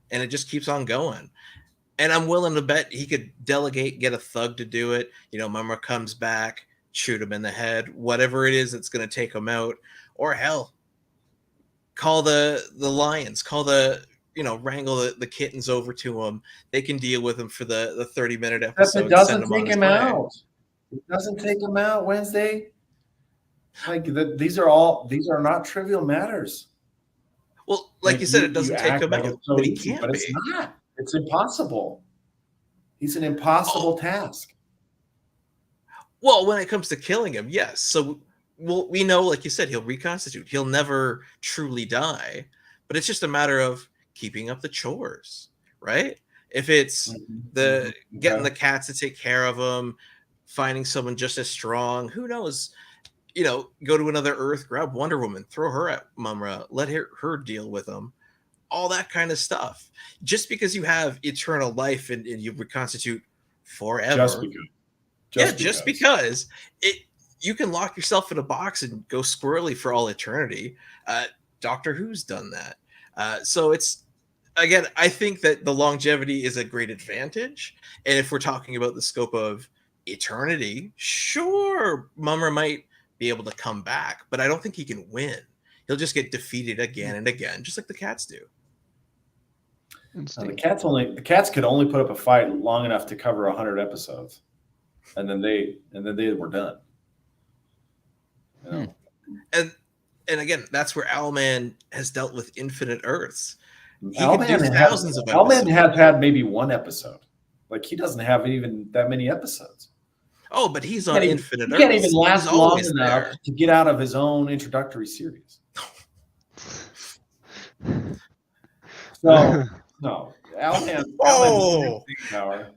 and it just keeps on going. And I'm willing to bet he could delegate, get a thug to do it. You know, Mumm-Ra comes back, shoot him in the head, whatever it is that's going to take him out. Or hell, call the lions, wrangle the kittens over to him. They can deal with him for the 30-minute episode. It doesn't take him out. It doesn't take him out Wednesday. Like these are not trivial matters. Well, like you said, it doesn't take him out, so but he easy, can't but be. It's not. It's impossible. He's an impossible task. Well, when it comes to killing him, yes. So we know, like you said, he'll reconstitute. He'll never truly die, but it's just a matter of keeping up the chores, right? If it's getting the cats to take care of him, finding someone just as strong. Who knows? Go to another Earth, grab Wonder Woman, throw her at Mumm-Ra, let her deal with them. All that kind of stuff. Just because you have eternal life and you reconstitute forever. Just because you can lock yourself in a box and go squirrely for all eternity. Doctor Who's done that. So it's, again, I think that the longevity is a great advantage. And if we're talking about the scope of eternity, sure, Mumm-Ra might be able to come back, but I don't think he can win. He'll just get defeated again and again, just like the cats do. The cats could only put up a fight long enough to cover 100 episodes, and then they were done. And again, that's where Owlman has dealt with infinite Earths. Owlman has had maybe one episode. Like, he doesn't have even that many episodes. Oh, but he's on infinite Earths. He can't even last long enough to get out of his own introductory series. So, no. Owlman power.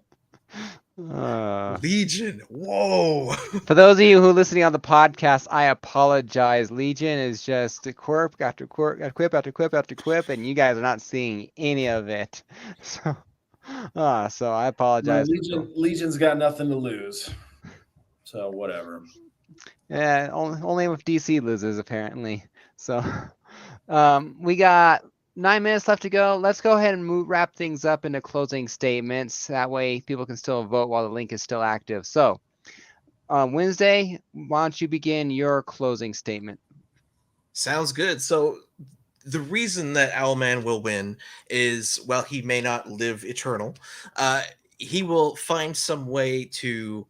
Legion. Whoa. For those of you who are listening on the podcast, I apologize. Legion is just quirk after quirk, quip after quip after quip, and you guys are not seeing any of it. So I apologize. Legion's got nothing to lose. So whatever. Yeah, only if DC loses, apparently. So we got 9 minutes left to go. Let's go ahead and wrap things up into closing statements. That way people can still vote while the link is still active. So Wednesday, why don't you begin your closing statement? Sounds good. So the reason that Owlman will win is, while he may not live eternal, he will find some way to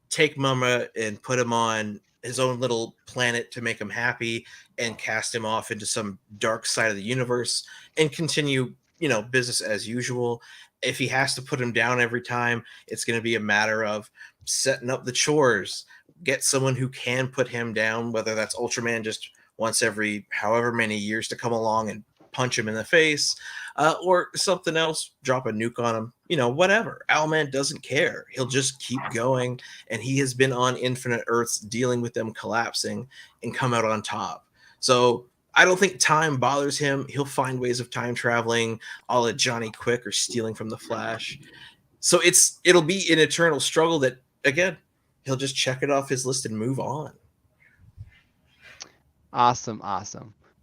take Mumm-Ra and put him on his own little planet to make him happy and cast him off into some dark side of the universe and continue, business as usual. If he has to put him down every time, it's going to be a matter of setting up the chores, get someone who can put him down, whether that's Ultraman just once every however many years to come along and punch him in the face, or something else, drop a nuke on him, whatever. Owlman doesn't care. He'll just keep going, and he has been on infinite Earths dealing with them collapsing and come out on top. So I don't think time bothers him. He'll find ways of time traveling, a la Johnny Quick or stealing from the Flash. So it'll be an eternal struggle that, again, he'll just check it off his list and move on. Awesome.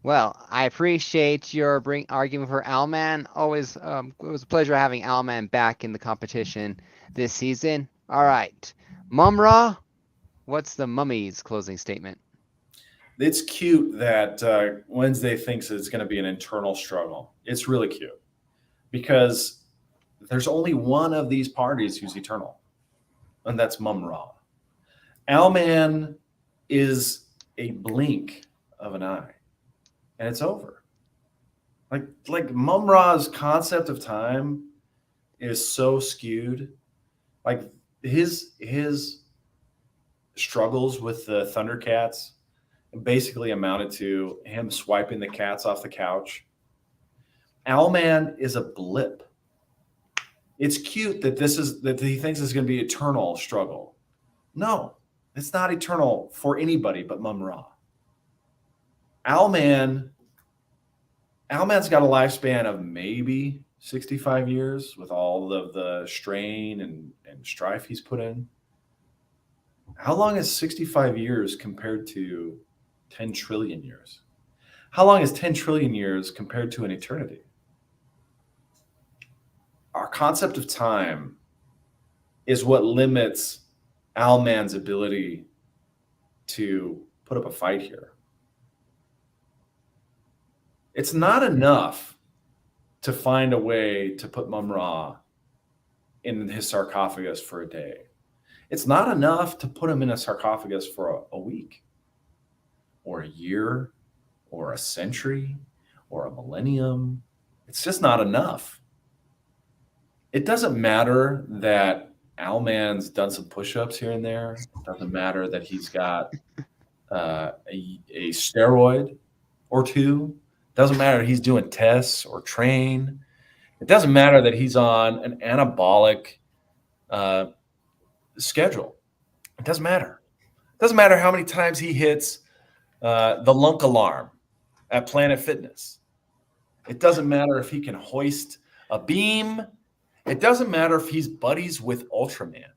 Well, I appreciate your argument for Owlman. Always, it was a pleasure having Owlman back in the competition this season. All right, Mumm-Ra, what's the mummy's closing statement? It's cute that Wednesday thinks it's going to be an internal struggle. It's really cute because there's only one of these parties who's eternal, and that's Mumm-Ra. Owlman is a blink of an eye, and it's over. Like Mumm-Ra's concept of time is so skewed. Like his struggles with the Thundercats basically amounted to him swiping the cats off the couch. Owlman is a blip. It's cute that he thinks it's going to be eternal struggle. No, it's not eternal for anybody but Mumm-Ra. Owlman's got a lifespan of maybe 65 years with all of the strain and strife he's put in. How long is 65 years compared to 10 trillion years? How long is 10 trillion years compared to an eternity? Our concept of time is what limits Owlman's ability to put up a fight here. It's not enough to find a way to put Mumm-Ra in his sarcophagus for a day. It's not enough to put him in a sarcophagus for a week or a year or a century or a millennium. It's just not enough. It doesn't matter that Owlman's done some push-ups here and there. It doesn't matter that he's got a steroid or two. It doesn't matter that he's doing tests or train. It doesn't matter that he's on an anabolic schedule. It doesn't matter. It doesn't matter how many times he hits the lunk alarm at Planet Fitness. It doesn't matter if he can hoist a beam. It doesn't matter if he's buddies with Ultraman.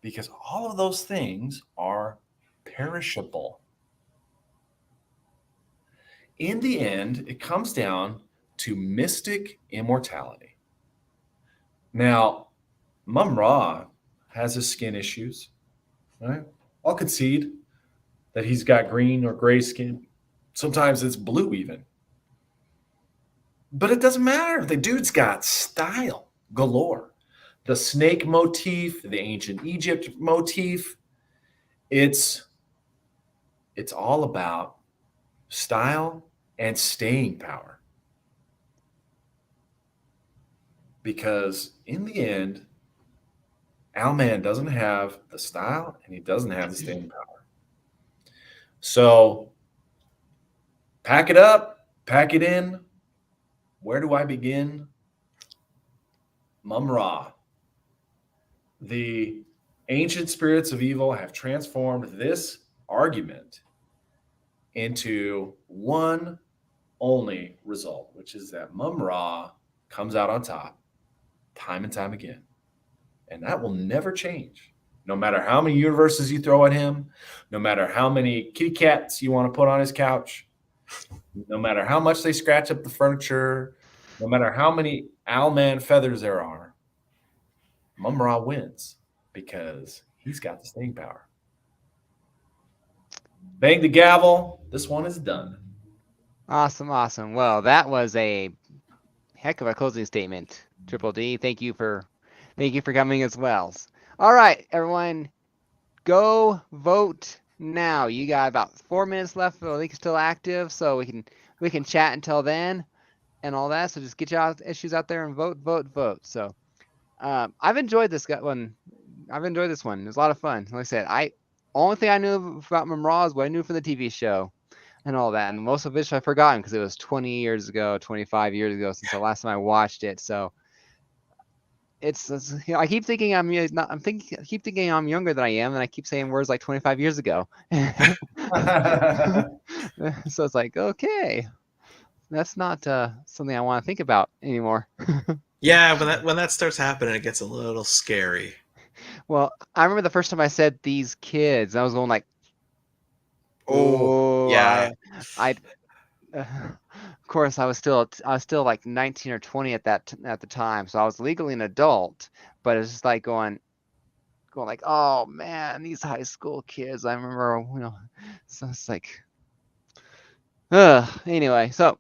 Because all of those things are perishable. In the end, it comes down to mystic immortality. Now, Mumm-Ra has his skin issues, right? I'll concede that he's got green or gray skin. Sometimes it's blue even. But it doesn't matter. The dude's got style galore. The snake motif, the ancient Egypt motif, it's all about style and staying power. Because in the end, Owlman doesn't have the style and he doesn't have the staying power. So pack it up, pack it in. Where do I begin? Mumm-Ra. The ancient spirits of evil have transformed this argument into one only result, which is that Mumm-Ra comes out on top time and time again. And that will never change. No matter how many universes you throw at him, no matter how many kitty cats you want to put on his couch, no matter how much they scratch up the furniture, no matter how many Owlman feathers there are, Mumm-Ra wins because he's got the staying power. Bang the gavel. This one is done. Awesome, awesome. Well, that was a heck of a closing statement, Triple D. Thank you for coming as well. All right, everyone, go vote now. You got about 4 minutes left. The link is still active, so we can chat until then and all that. So just get your issues out there and vote. So I've enjoyed this one. It's a lot of fun. Like I said, only thing I knew about Mumm-Ra is what I knew from the TV show and all that, and most of which I've forgotten because it was 20 years ago, 25 years ago since the last time I watched it. So it's I keep thinking I keep thinking I'm younger than I am, and I keep saying words like 25 years ago. So it's like, okay, that's not something I want to think about anymore. Yeah, when that starts happening, it gets a little scary. Well, I remember the first time I said these kids, I was going like, oh yeah. Of course, I was still like 19 or 20 at the time, so I was legally an adult. But it's just like going like, oh man, these high school kids. I remember, so it's like, anyway. So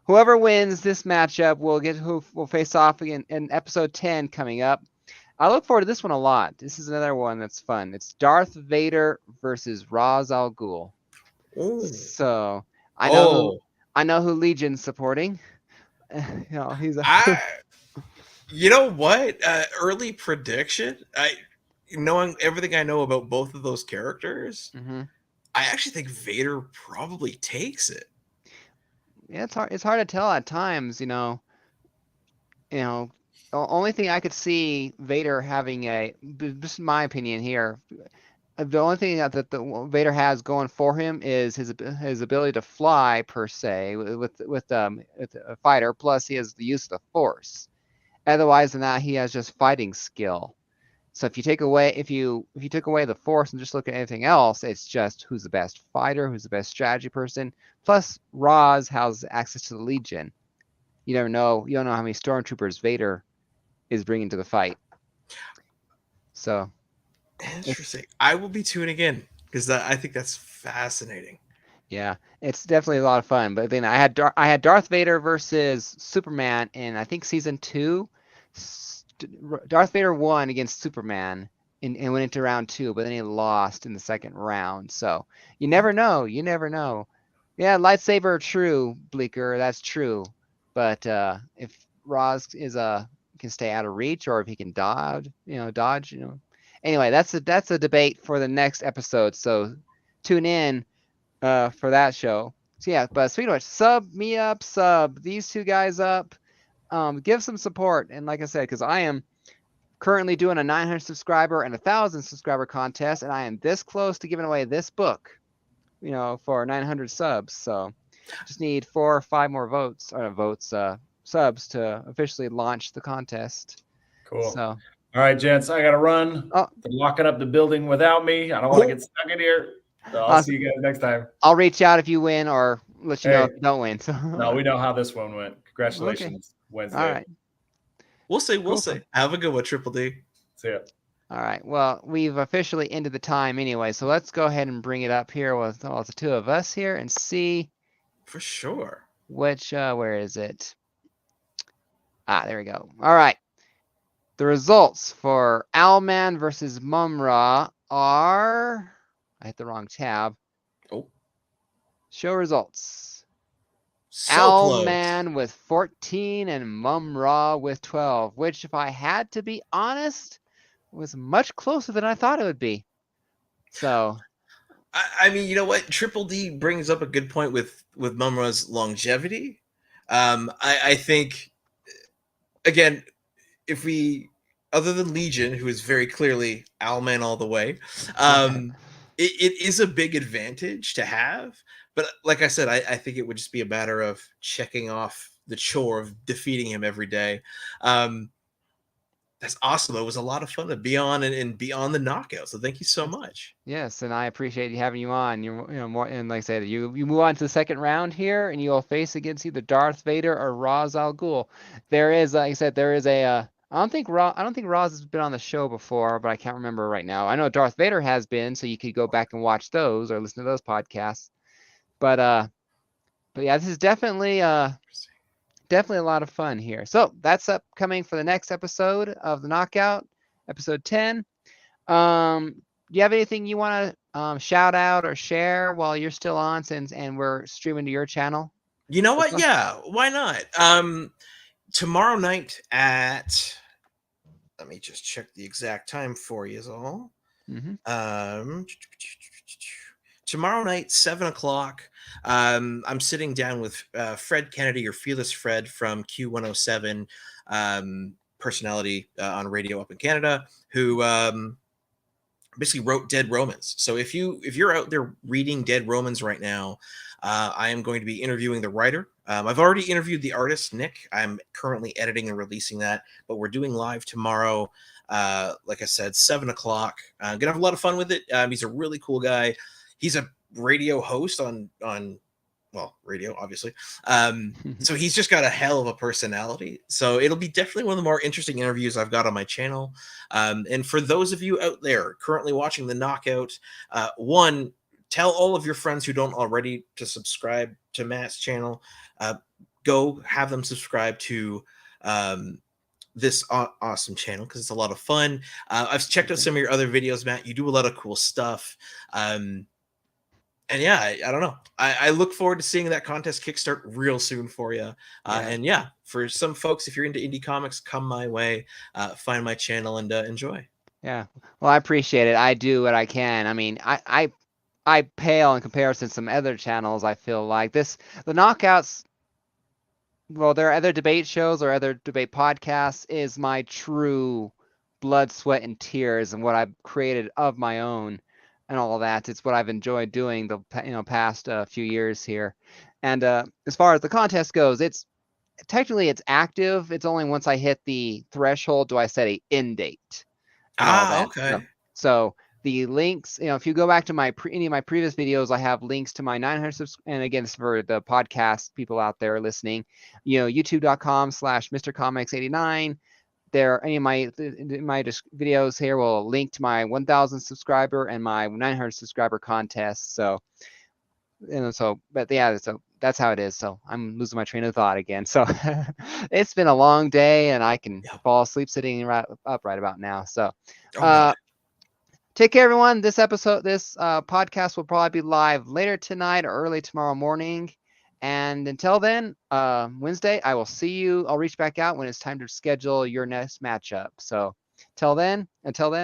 whoever wins this matchup will face off again in episode 10 coming up. I look forward to this one a lot. This is another one that's fun. It's Darth Vader versus Ra's al Ghul. Ooh. So I know who Legion's supporting. He's you know what? Early prediction. Knowing everything I know about both of those characters, I actually think Vader probably takes it. Yeah, it's hard to tell at times. The only thing I could see Vader having this is my opinion here. The only thing that the Vader has going for him is his ability to fly per se with a fighter. Plus, he has the use of the Force. Otherwise than that, he has just fighting skill. So if you take away if you took away the Force and just look at anything else, it's just who's the best fighter, who's the best strategy person. Plus, Ra's has access to the Legion. You never know. You don't know how many stormtroopers Vader is bringing to the fight. So interesting. I will be tuning in because I think that's fascinating. Yeah, it's definitely a lot of fun. But then I had Darth Vader versus Superman in I think season 2. Darth Vader won against Superman and went into round 2, but then he lost in the second round. So you never know. Yeah, lightsaber, true, Bleeker, that's true. But if Roz can stay out of reach, or if he can dodge. Anyway, that's a debate for the next episode. So tune in for that show. So yeah, but speaking of which, sub me up, sub these two guys up. Give some support, and like I said, because I am currently doing a 900 subscriber and 1,000 subscriber contest, and I am this close to giving away this book, for 900 subs. So just need 4 or 5 more subs to officially launch the contest. Cool. So, all right, gents, I got to run. Oh. They're locking up the building without me. I don't want to get stuck in here. So I'll see you guys next time. I'll reach out if you win or let you know if Hey. you don't win. So. No, we know how this one went. Congratulations, Wednesday. All right. We'll see. Cool. Have a good one, Triple D. See ya. All right. Well, we've officially ended the time anyway, so let's go ahead and bring it up here with all the two of us here and see. For sure. Which, where is it? There we go. All right. The results for Owlman versus Mumm-Ra are... I hit the wrong tab. Oh. Show results. So Owlman with 14 and Mumm-Ra with 12, which, if I had to be honest, was much closer than I thought it would be. So... I mean, you know what? Triple D brings up a good point with Mumm-Ra's longevity. I think, again, if we, other than Legion, who is very clearly Owlman all the way, it is a big advantage to have. But like I said, I think it would just be a matter of checking off the chore of defeating him every day. That's awesome. It was a lot of fun to be on and be on the knockout. So thank you so much. Yes, and I appreciate having you on. More, and like I said, you move on to the second round here, and you will face against either Darth Vader or Ra's al Ghul. There is, like I said, there is a. I don't think Ra's has been on the show before, but I can't remember right now. I know Darth Vader has been, so you could go back and watch those or listen to those podcasts. But yeah, this is definitely a lot of fun here. So that's upcoming for the next episode of the Knockout, episode 10. Do you have anything you want to shout out or share while you're still on, and we're streaming to your channel? You know what? Yeah, why not? Tomorrow night at, let me just check the exact time for you all. Mm-hmm. Tomorrow night, 7:00. I'm sitting down with Fred Kennedy, or Fearless Fred from Q107, personality on radio up in Canada, who basically wrote Dead Romans. So if you're out there reading Dead Romans right now, I am going to be interviewing the writer. I've already interviewed the artist, Nick. I'm currently editing and releasing that, but we're doing live tomorrow. Like I said, 7:00. I'm gonna have a lot of fun with it. He's a really cool guy. He's a radio host on radio, obviously. So he's just got a hell of a personality. So it'll be definitely one of the more interesting interviews I've got on my channel. And for those of you out there currently watching the Knockout, one, tell all of your friends who don't already to subscribe to Matt's channel. Go have them subscribe to this awesome channel, because it's a lot of fun. I've checked out some of your other videos, Matt. You do a lot of cool stuff. And yeah, I don't know. I look forward to seeing that contest kickstart real soon for you. And yeah, for some folks, if you're into indie comics, come my way, find my channel and enjoy. Yeah, well, I appreciate it. I do what I can. I mean, I pale in comparison to some other channels. I feel like the Knockouts. Well, there are other debate shows or other debate podcasts. Is my true blood, sweat, and tears, and what I've created of my own. And all of that. It's what I've enjoyed doing the past few years here. And as far as the contest goes, it's technically active. It's only once I hit the threshold do I set a end date. Okay. So the links, if you go back to any of my previous videos, I have links to my 900 and again, it's for the podcast people out there listening, youtube.com/MrComics89. There, any of my videos here will link to my 1,000 subscriber and my 900 subscriber contest. So, but yeah, so that's how it is. So I'm losing my train of thought again. So it's been a long day, and I can fall asleep sitting right about now. So, take care, everyone. This podcast will probably be live later tonight or early tomorrow morning. And until then, Wednesday, I will see you. I'll reach back out when it's time to schedule your next matchup. So until then,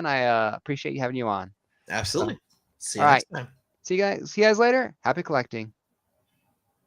I appreciate you having you on. Absolutely. See you next time. See you guys later. Happy collecting.